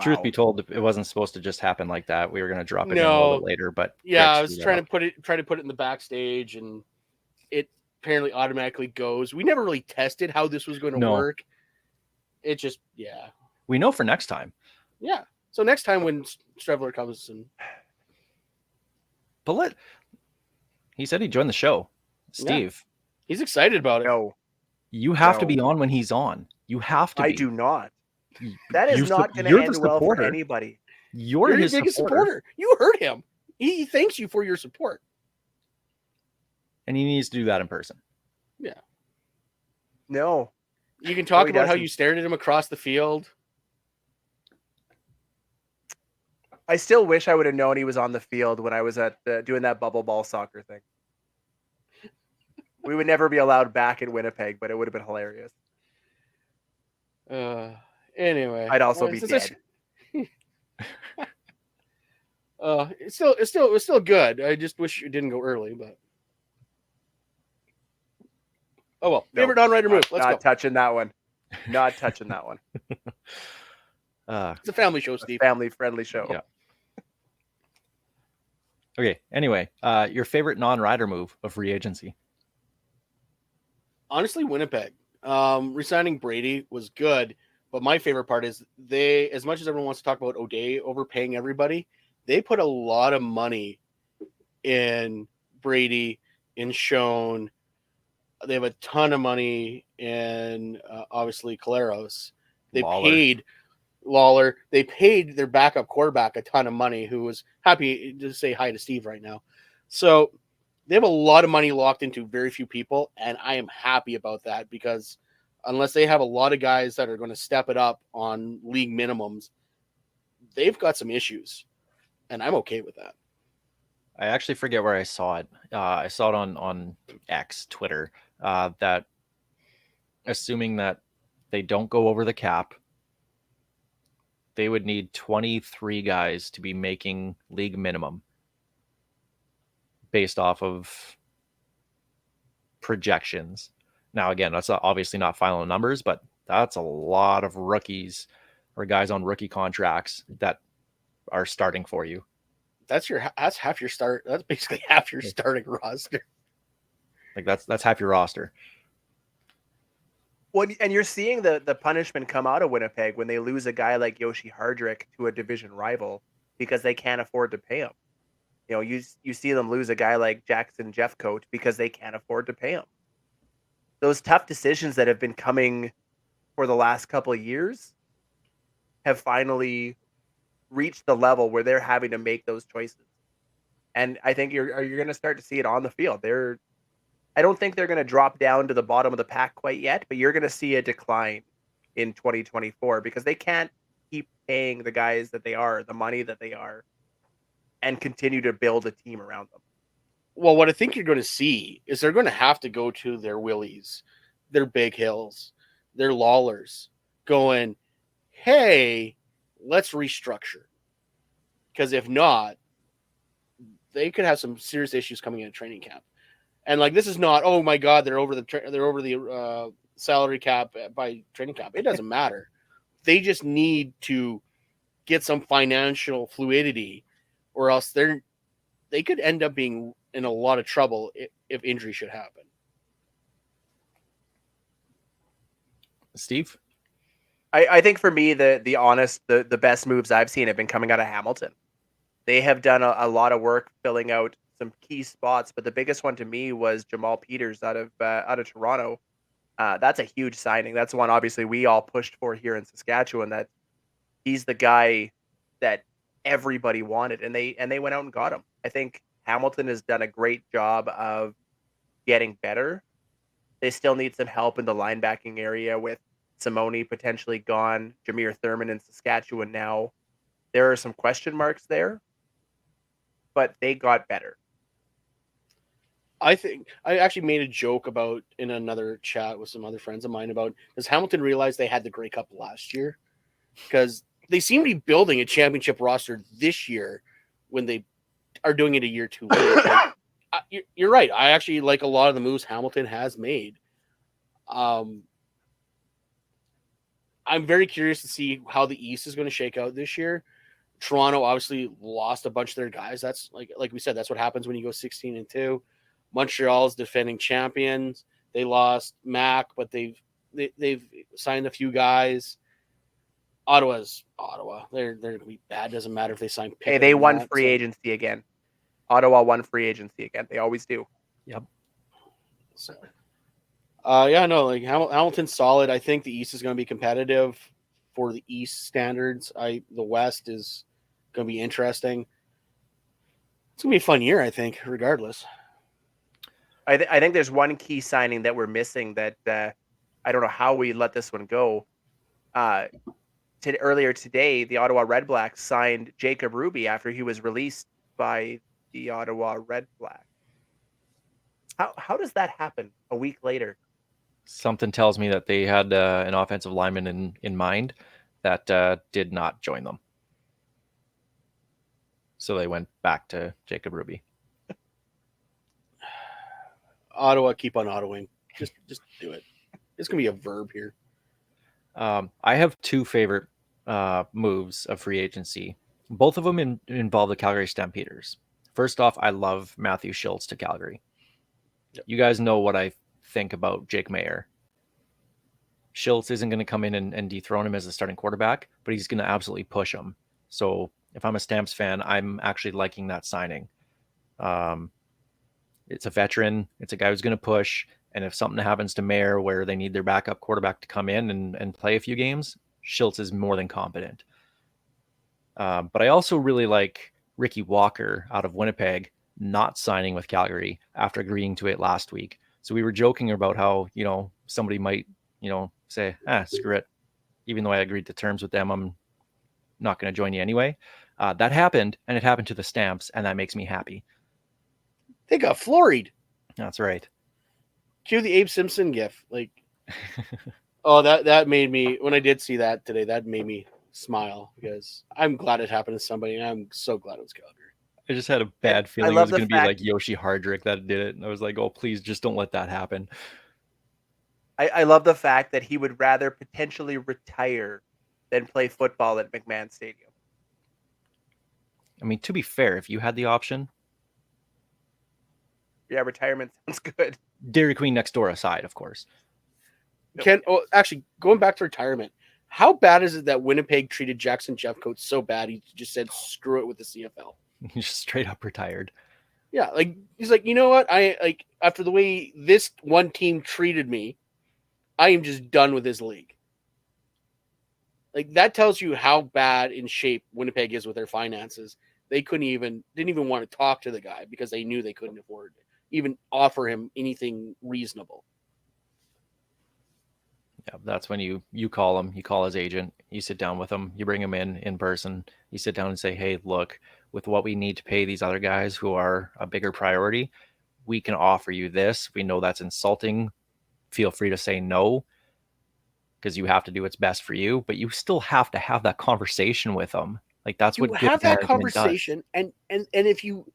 Truth wow. be told, it wasn't supposed to just happen like that. We were going to drop it in a No. little bit later, but Yeah, Greg I was screwed trying up. to put it in the backstage, and it apparently automatically goes. We never really tested how this was going to No. work. It just, yeah. We know for next time. Yeah. So next time when Strebler comes and But he said he'd join the show. Steve, he's excited about it. No, you have to No. be on when he's on. You have to I be. do not. That is not going you're to the end well for supporter. anybody. You're You're his his biggest supporter, supporter. You heard him. He thanks you for your support. and he needs to do that in person. No. You can talk he about how doesn't. you stared at him across the field. I still wish I would have known he was on the field when I was at doing that bubble ball soccer thing. We would never be allowed back in Winnipeg, but it would have been hilarious. Anyway, I'd also be since dead. It's still good. I just wish it didn't go early, but oh well. No, Favorite non-rider move. Let's not go. touching that one. Not touching that one. It's a family show, Steve. Family-friendly show. Yeah. Okay. Anyway, your favorite non-rider move of free agency? Honestly, Winnipeg. Resigning Brady was good, but my favorite part is they, as much as everyone wants to talk about O'Day overpaying everybody, they put a lot of money in Brady, in Schoen. They have a ton of money in obviously Caleros. They Lawler. paid Lawler. They paid their backup quarterback a ton of money, who was happy to say hi to Steve right now. So they have a lot of money locked into very few people, and I am happy about that, because unless they have a lot of guys that are going to step it up on league minimums, they've got some issues, and I'm okay with that. I actually forget where I saw it. I saw it on X, Twitter, that assuming that they don't go over the cap, they would need 23 guys to be making league minimum based off of projections. Now, again, that's obviously not final numbers, but that's a lot of rookies or guys on rookie contracts that are starting for you. That's half your start. That's basically half your starting roster. Like that's half your roster. Well, and you're seeing the punishment come out of Winnipeg when they lose a guy like Yoshi Hardrick to a division rival because they can't afford to pay him. You know, you see them lose a guy like Jackson Jeffcoat because they can't afford to pay him. Those tough decisions that have been coming for the last couple of years have finally reached the level where they're having to make those choices. And I think you're going to start to see it on the field. I don't think they're going to drop down to the bottom of the pack quite yet, but you're going to see a decline in 2024 because they can't keep paying the guys that they are, the money that they are, and continue to build a team around them. Well, what I think you're going to see is they're going to have to go to their Willies, their Big Hills, their Lawlers, going, hey, let's restructure. Because if not, they could have some serious issues coming into training camp. And like, this is not, oh my God, they're over the salary cap by training camp. It doesn't matter. They just need to get some financial fluidity, or else they could end up being in a lot of trouble if injury should happen. Steve? I think for me, the best moves I've seen have been coming out of Hamilton. They have done a lot of work filling out some key spots, but the biggest one to me was Jamal Peters out of Toronto. That's a huge signing. That's one obviously we all pushed for here in Saskatchewan. That he's the guy that everybody wanted, and they went out and got him. I think Hamilton has done a great job of getting better. They still need some help in the linebacking area with Simone potentially gone, Jameer Thurman in Saskatchewan now. There are some question marks there, but they got better. I think I actually made a joke about in another chat with some other friends of mine about, does Hamilton realize they had the Grey Cup last year? Because they seem to be building a championship roster this year when they are doing it a year too late. Like, you're right. I actually like a lot of the moves Hamilton has made. I'm very curious to see how the East is going to shake out this year. Toronto obviously lost a bunch of their guys. That's like we said, that's what happens when you go 16-2. Montreal's defending champions. They lost Mac, but they've signed a few guys. Ottawa's Ottawa. They're going to be bad. Doesn't matter if they sign Piffles. Hey, they won free agency again. Ottawa won free agency again. They always do. Yep. So, like Hamilton's solid. I think the East is going to be competitive for the East standards. The West is going to be interesting. It's going to be a fun year, I think, regardless. I think there's one key signing that we're missing that I don't know how we let this one go. Earlier today, the Ottawa Red Blacks signed Jacob Ruby after he was released by the Ottawa Red Blacks. How does that happen a week later? Something tells me that they had an offensive lineman in mind that did not join them. So they went back to Jacob Ruby. Ottawa, keep on Ottawing. Just do it. It's going to be a verb here. I have two favorite moves of free agency. Both of them involve the Calgary Stampeders. First off, I love Matthew Schultz to Calgary. Yep. You guys know what I think about Jake Mayer. Schultz isn't going to come in and dethrone him as a starting quarterback, but he's going to absolutely push him. So if I'm a Stamps fan, I'm actually liking that signing. It's a veteran. It's a guy who's going to push. And if something happens to Mayer where they need their backup quarterback to come in and play a few games, Schultz is more than competent. But I also really like Ricky Walker out of Winnipeg not signing with Calgary after agreeing to it last week. So we were joking about how, somebody might, say, screw it. Even though I agreed to terms with them, I'm not going to join you anyway. That happened, and it happened to the Stamps, and that makes me happy. They got floried. That's right. Cue the Abe Simpson gif. Oh, that made me, when I did see that today, that made me smile because I'm glad it happened to somebody, and I'm so glad it was Calgary. I just had a bad I feeling it love was the going to be fact like Yoshi Hardrick that did it. And I was like, oh, please just don't let that happen. I love the fact that he would rather potentially retire than play football at McMahon Stadium. I mean, to be fair, if you had the option, Yeah, retirement sounds good. Dairy Queen next door aside, of course. Actually, going back to retirement, how bad is it that Winnipeg treated Jackson Jeffcoat so bad he just said screw it with the CFL? He's just straight up retired. Yeah, like he's like, you know what? I like after the way this one team treated me, I am just done with this league. Like that tells you how bad in shape Winnipeg is with their finances. They didn't even want to talk to the guy because they knew they couldn't afford to even offer him anything reasonable. Yeah, that's when you call him, you call his agent, you sit down with him, you bring him in person, you sit down and say, hey, look, with what we need to pay these other guys who are a bigger priority, we can offer you this. We know that's insulting. Feel free to say no because you have to do what's best for you, but you still have to have that conversation with them. Like that's You what good have that management does. conversation, and if you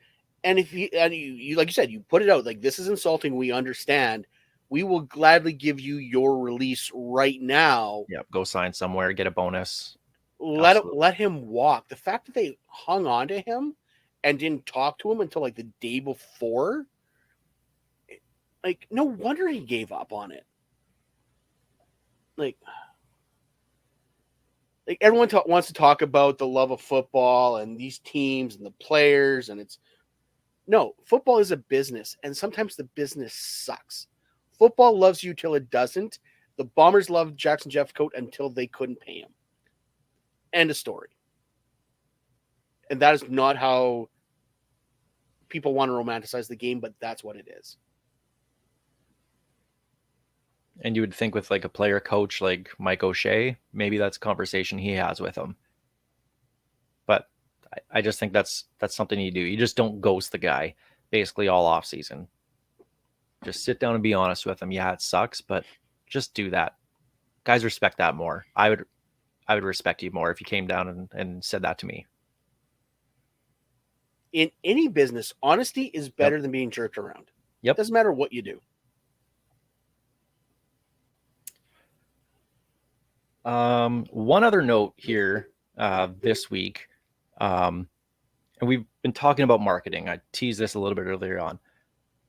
like you said, you put it out like this is insulting. We understand. We will gladly give you your release right now. Yep, go sign somewhere, get a bonus. Let him walk. The fact that they hung on to him and didn't talk to him until like the day before, like no wonder he gave up on it. Like everyone wants to talk about the love of football and these teams and the players, and it's no, football is a business, and sometimes the business sucks. Football loves you till it doesn't. The Bombers loved Jackson Jeffcoat until they couldn't pay him. End of story. And that is not how people want to romanticize the game, but that's what it is. And you would think with like a player coach like Mike O'Shea, maybe that's a conversation he has with him. But I just think that's something you do. You just don't ghost the guy basically all off season. Just sit down and be honest with him. Yeah, it sucks, but just do that. Guys respect that more. I would respect you more if you came down and said that to me. In any business, honesty is better than being jerked around. Yep. Doesn't matter what you do. One other note here this week, and we've been talking about marketing. I teased this a little bit earlier on.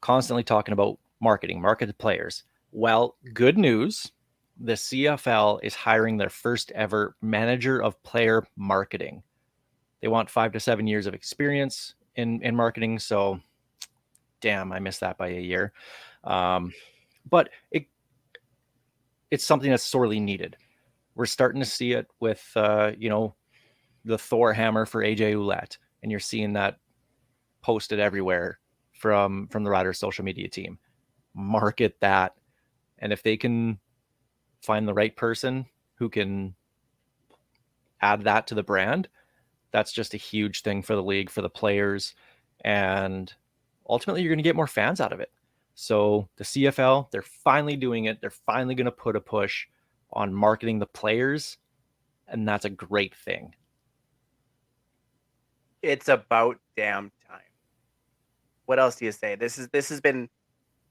Constantly talking about marketing, market to players. Well, good news. The CFL is hiring their first ever manager of player marketing. They want 5 to 7 years of experience in marketing. So, damn, I missed that by a year. But it's something that's sorely needed. We're starting to see it with, the Thor hammer for AJ Ouellette. And you're seeing that posted everywhere from the Riders social media team. Market that. And if they can find the right person who can add that to the brand, that's just a huge thing for the league, for the players, and ultimately you're going to get more fans out of it. So the CFL, they're finally doing it. They're finally going to put a push on marketing the players, and that's a great thing. It's about damn time. What else do you say? This has been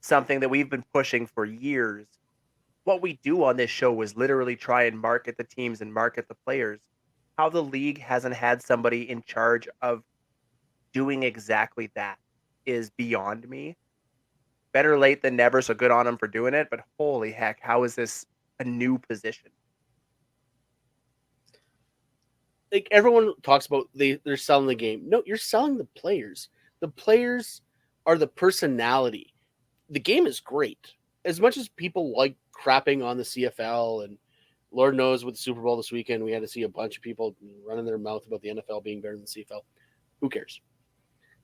something that we've been pushing for years. What we do on this show is literally try and market the teams and market the players. How the league hasn't had somebody in charge of doing exactly that is beyond me. Better late than never, so good on them for doing it. But holy heck, how is this a new position? Like everyone talks about they're selling the game. No, you're selling the players. The players are the personality. The game is great. As much as people like crapping on the CFL, and Lord knows with the Super Bowl this weekend, we had to see a bunch of people running their mouth about the NFL being better than the CFL. Who cares?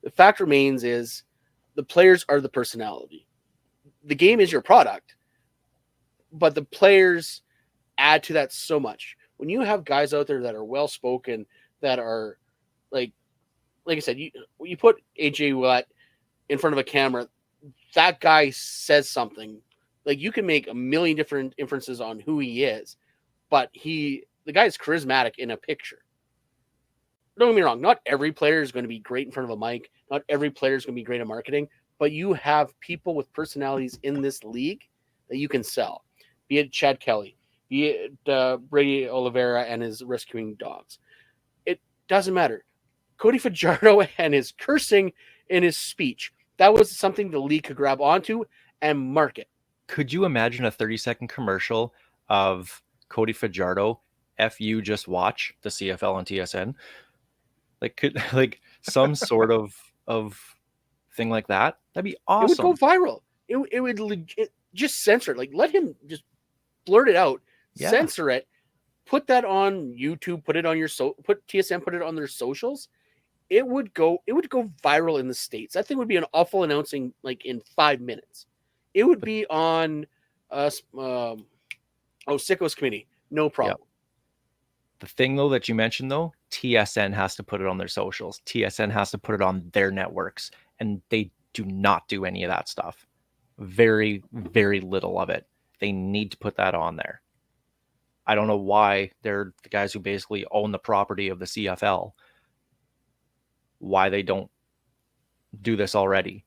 The fact remains is the players are the personality. The game is your product, but the players add to that so much. When you have guys out there that are well spoken, that are like I said, you put AJ Ouellette in front of a camera, that guy says something. Like you can make a million different inferences on who he is, but the guy's charismatic in a picture. don't get me wrong, not every player is going to be great in front of a mic. Not every player is going to be great at marketing, but you have people with personalities in this league that you can sell. Be it Chad Kelly, be it Brady Oliveira and his rescuing dogs. It doesn't matter. Cody Fajardo and his cursing in his speech, that was something the league could grab onto and market. Could you imagine a 30-second commercial of Cody Fajardo, F you, just watch the CFL on TSN? Like some sort of thing like that? That'd be awesome. It would go viral. It would legit, just censor it. Like, let him just blurt it out, censor it, put that on YouTube, put it on put TSN, put it on their socials. It would go viral in the States. That thing would be an awful announcing like in 5 minutes. It would be on Sicko's committee. No problem. Yep. The thing though that you mentioned though, TSN has to put it on their socials. TSN has to put it on their networks, and they do not do any of that stuff. Very, very little of it. They need to put that on there. I don't know why they're the guys who basically own the property of the CFL. Why they don't do this already.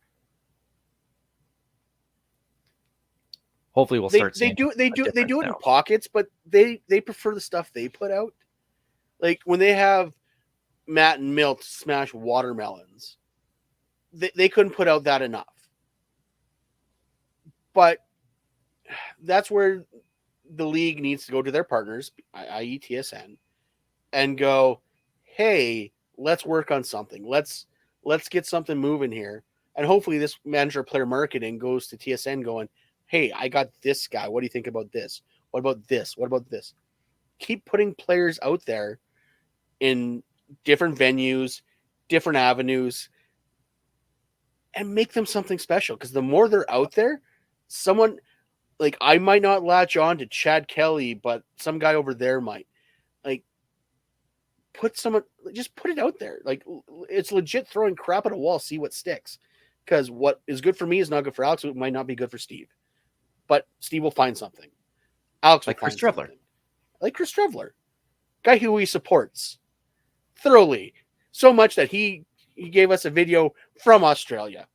Hopefully we'll start seeing they do it in pockets, but they prefer the stuff they put out. Like when they have Matt and Milt smash watermelons, they couldn't put out that enough. But that's where the league needs to go to their partners, i.e. TSN, and go, hey, let's work on something. Let's get something moving here. And hopefully this manager player marketing goes to TSN going, hey, I got this guy. What do you think about this? What about this? What about this? Keep putting players out there in different venues, different avenues, and make them something special. Because the more they're out there, someone like I might not latch on to Chad Kelly, but some guy over there might. Like, just put it out there. Like, it's legit throwing crap at a wall, see what sticks. Because what is good for me is not good for Alex. It might not be good for Steve. But Steve will find something. Alex will like find Chris Trevler. Something. Like Chris Trevler. Guy who he supports thoroughly. So much that he gave us a video from Australia.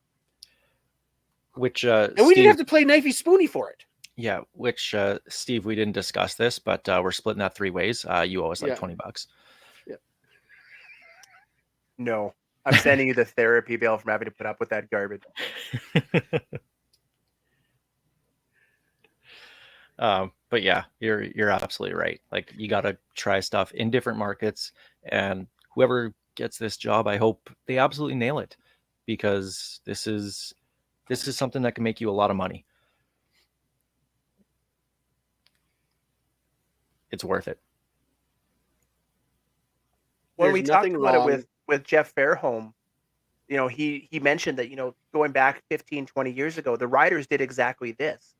Which and we didn't have to play Knifey Spoony for it. Yeah, which Steve, we didn't discuss this, but we're splitting that 3 ways. You owe us like $20. Yeah. No. I'm sending you the therapy bill from having to put up with that garbage. But yeah, you're absolutely right. Like, you got to try stuff in different markets, and whoever gets this job, I hope they absolutely nail it, because this is something that can make you a lot of money. It's worth it. When we talked about it with Jeff Fairholm, you know, he mentioned that, you know, going back 15, 20 years ago, the Riders did exactly this.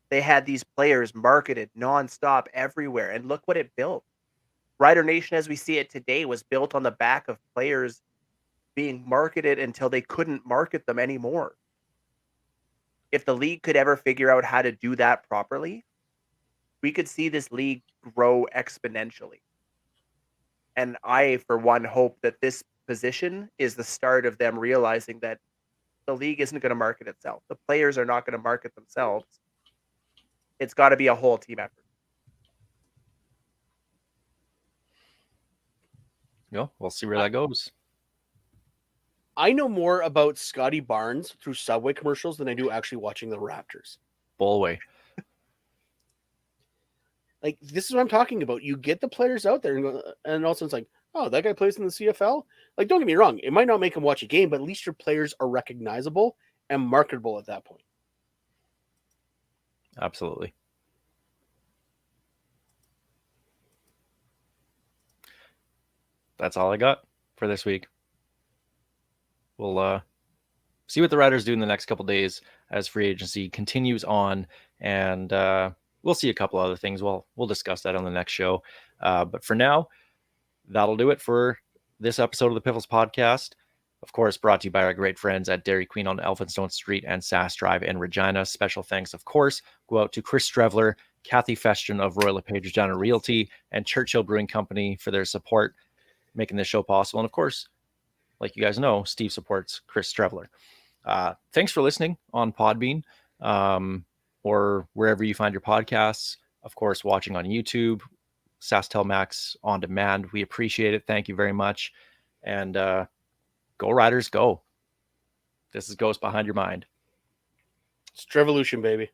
They had these players marketed nonstop everywhere, and look what it built. Rider Nation, as we see it today, was built on the back of players being marketed until they couldn't market them anymore. If the league could ever figure out how to do that properly, we could see this league grow exponentially. And I, for one, hope that this position is the start of them realizing that the league isn't going to market itself. The players are not going to market themselves. It's got to be a whole team effort. Yeah, we'll see where that goes. I know more about Scotty Barnes through Subway commercials than I do actually watching the Raptors. Bullway. Like, this is what I'm talking about. You get the players out there, and all of a sudden it's like, oh, that guy plays in the CFL? Like, don't get me wrong. It might not make him watch a game, but at least your players are recognizable and marketable at that point. Absolutely. That's all I got for this week. We'll see what the Riders do in the next couple days as free agency continues on, and we'll see a couple other things. We'll discuss that on the next show. But for now, that'll do it for this episode of the Piffles podcast. Of course, brought to you by our great friends at Dairy Queen on Elphinstone Street and Sass Drive in Regina. Special thanks, of course, go out to Chris Strevler, Kathy Festian of Royal LePage Regina Realty, and Churchill Brewing Company for their support. making this show possible. And of course, like you guys know, Steve supports Chris Streveler. Thanks for listening on Podbean or wherever you find your podcasts. Of course, watching on YouTube, SaskTel Max on demand. We appreciate it. Thank you very much. And go Riders, go. This is Ghost Behind Your Mind. It's Trevolution, baby.